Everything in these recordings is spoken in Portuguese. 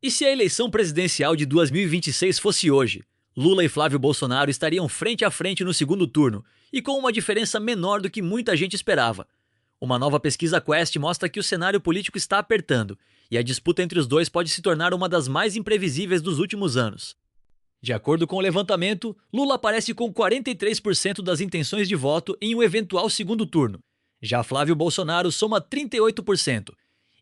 E se a eleição presidencial de 2026 fosse hoje? Lula e Flávio Bolsonaro estariam frente a frente no segundo turno, e com uma diferença menor do que muita gente esperava. Uma nova pesquisa Quest mostra que o cenário político está apertando, e a disputa entre os dois pode se tornar uma das mais imprevisíveis dos últimos anos. De acordo com o levantamento, Lula aparece com 43% das intenções de voto em um eventual segundo turno. Já Flávio Bolsonaro soma 38%.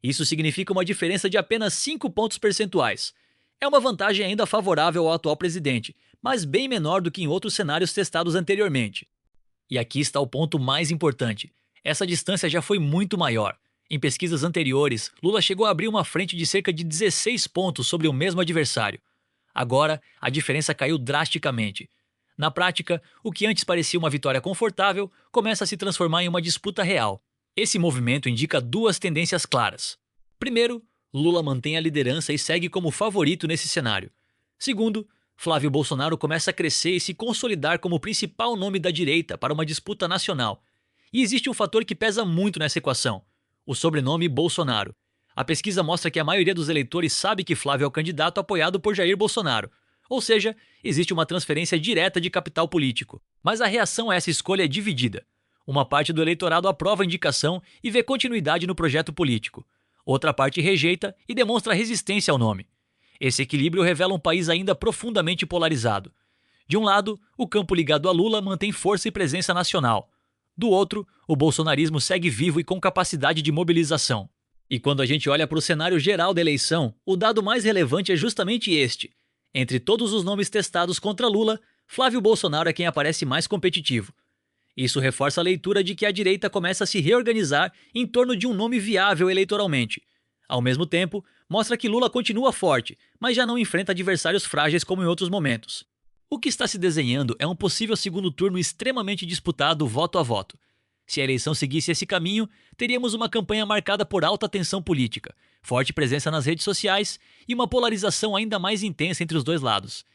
Isso significa uma diferença de apenas 5 pontos percentuais. É uma vantagem ainda favorável ao atual presidente, mas bem menor do que em outros cenários testados anteriormente. E aqui está o ponto mais importante. Essa distância já foi muito maior. Em pesquisas anteriores, Lula chegou a abrir uma frente de cerca de 16 pontos sobre o mesmo adversário. Agora, a diferença caiu drasticamente. Na prática, o que antes parecia uma vitória confortável começa a se transformar em uma disputa real. Esse movimento indica duas tendências claras. Primeiro, Lula mantém a liderança e segue como favorito nesse cenário. Segundo, Flávio Bolsonaro começa a crescer e se consolidar como o principal nome da direita para uma disputa nacional. E existe um fator que pesa muito nessa equação: o sobrenome Bolsonaro. A pesquisa mostra que a maioria dos eleitores sabe que Flávio é o candidato apoiado por Jair Bolsonaro. Ou seja, existe uma transferência direta de capital político. Mas a reação a essa escolha é dividida. Uma parte do eleitorado aprova a indicação e vê continuidade no projeto político. Outra parte rejeita e demonstra resistência ao nome. Esse equilíbrio revela um país ainda profundamente polarizado. De um lado, o campo ligado a Lula mantém força e presença nacional. Do outro, o bolsonarismo segue vivo e com capacidade de mobilização. E quando a gente olha para o cenário geral da eleição, o dado mais relevante é justamente este. Entre todos os nomes testados contra Lula, Flávio Bolsonaro é quem aparece mais competitivo. Isso reforça a leitura de que a direita começa a se reorganizar em torno de um nome viável eleitoralmente. Ao mesmo tempo, mostra que Lula continua forte, mas já não enfrenta adversários frágeis como em outros momentos. O que está se desenhando é um possível segundo turno extremamente disputado voto a voto. Se a eleição seguisse esse caminho, teríamos uma campanha marcada por alta tensão política, forte presença nas redes sociais e uma polarização ainda mais intensa entre os dois lados.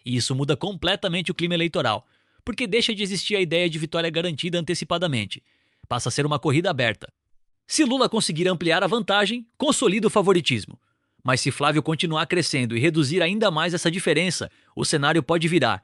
E isso muda completamente o clima eleitoral, porque deixa de existir a ideia de vitória garantida antecipadamente. Passa a ser uma corrida aberta. Se Lula conseguir ampliar a vantagem, consolida o favoritismo. Mas se Flávio continuar crescendo e reduzir ainda mais essa diferença, o cenário pode virar.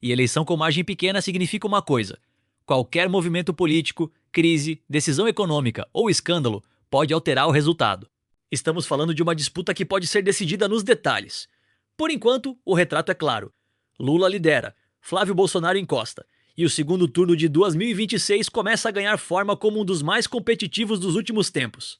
E eleição com margem pequena significa uma coisa: qualquer movimento político, crise, decisão econômica ou escândalo pode alterar o resultado. Estamos falando de uma disputa que pode ser decidida nos detalhes. Por enquanto, o retrato é claro. Lula lidera, Flávio Bolsonaro encosta, e o segundo turno de 2026 começa a ganhar forma como um dos mais competitivos dos últimos tempos.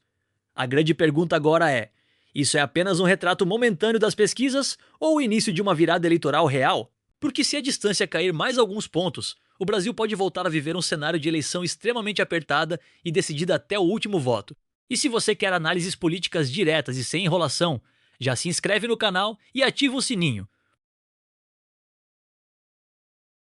A grande pergunta agora é: isso é apenas um retrato momentâneo das pesquisas ou o início de uma virada eleitoral real? Porque se a distância cair mais alguns pontos, o Brasil pode voltar a viver um cenário de eleição extremamente apertada e decidida até o último voto. E se você quer análises políticas diretas e sem enrolação, já se inscreve no canal e ativa o sininho.